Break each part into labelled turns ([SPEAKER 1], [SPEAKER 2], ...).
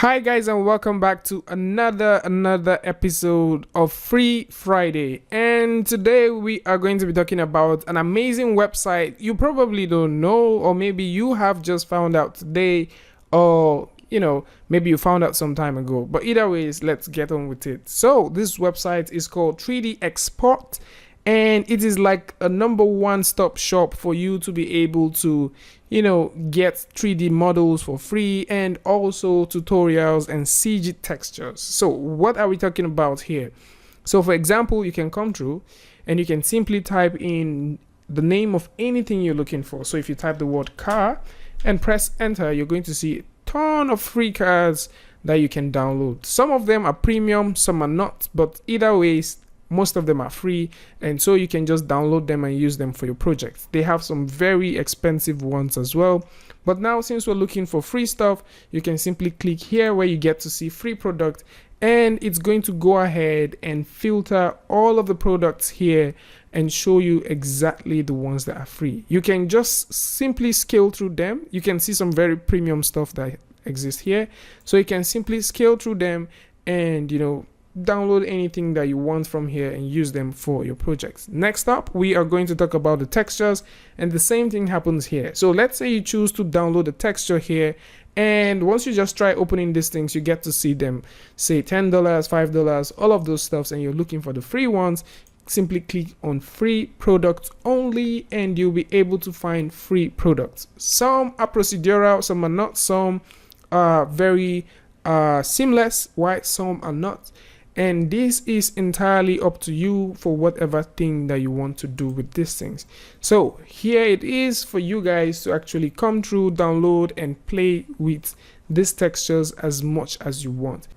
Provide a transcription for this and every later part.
[SPEAKER 1] Hi guys, and welcome back to another episode of Free Friday. And today we are going to be talking about an amazing website you probably don't know, or maybe you have just found out today, or maybe you found out some time ago. But either ways, let's get on with it. So this website is called 3D Export, and it is like a number one stop shop for you to be able to get 3D models for free, and also tutorials and CG textures. So what are we talking about here? So for example, you can come through and you can simply type in the name of anything you're looking for. So if you type the word car and press enter, you're going to see a ton of free cars that you can download. Some of them are premium, some are not, but either ways, most of them are free, and so you can just download them and use them for your projects. They have some very expensive ones as well, but now since we're looking for free stuff, you can simply click here where you get to see free product, and it's going to go ahead and filter all of the products here and show you exactly the ones that are free. You can just simply scale through them. You can see some very premium stuff that exists here, so you can simply scale through them and download anything that you want from here and use them for your projects. Next up, we are going to talk about the textures, and the same thing happens here. So let's say you choose to download the texture here, and once you just try opening these things, you get to see them say $10, $5, all of those stuffs, and you're looking for the free ones. Simply click on free products only and you'll be able to find free products. Some are procedural, some are not, some are very seamless, while some are not. And this is entirely up to you for whatever thing that you want to do with these things. So here it is for you guys to actually come through, download and play with these textures as much as you want.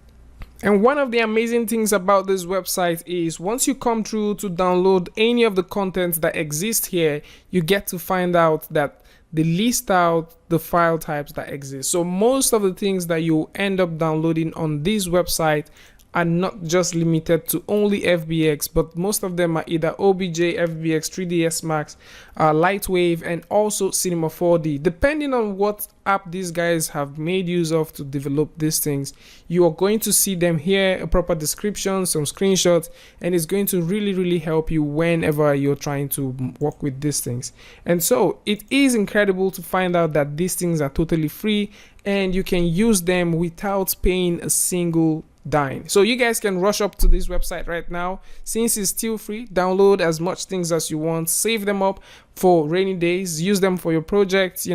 [SPEAKER 1] And one of the amazing things about this website is once you come through to download any of the content that exists here, you get to find out that they list out the file types that exist. So most of the things that you end up downloading on this website are not just limited to only FBX, but most of them are either OBJ, FBX, 3ds Max, Lightwave, and also Cinema 4D. Depending on what app these guys have made use of to develop these things, you are going to see them here, a proper description, some screenshots, and it's going to really help you whenever you're trying to work with these things. And so it is incredible to find out that these things are totally free and you can use them without paying a single dime. So you guys can rush up to this website right now. Since it's still free, download as much things as you want, save them up for rainy days, use them for your projects,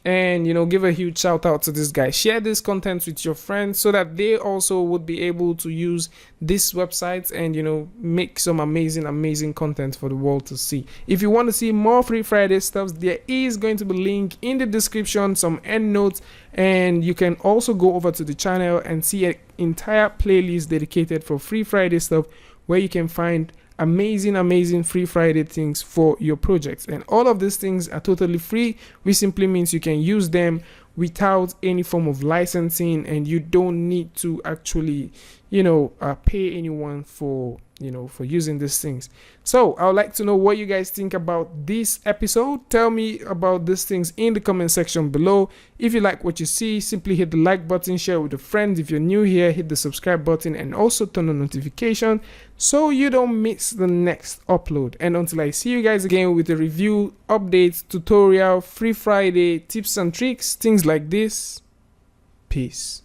[SPEAKER 1] and give a huge shout out to this guy. Share this content with your friends so that they also would be able to use this website and make some amazing content for the world to see. If you want to see more Free Friday stuff, there is going to be a link in the description, some end notes, and you can also go over to the channel and see an entire playlist dedicated for Free Friday stuff where you can find amazing Free Friday things for your projects. And all of these things are totally free, which simply means you can use them without any form of licensing, and you don't need to actually pay anyone for using these things. So I would like to know what you guys think about this episode. Tell me about these things in the comment section below. If you like what you see, simply hit the like button, share with a friend. If you're new here, hit the subscribe button and also turn on notification so you don't miss the next upload. And until I see you guys again with a review, update, tutorial, Free Friday, tips and tricks, things like this, peace.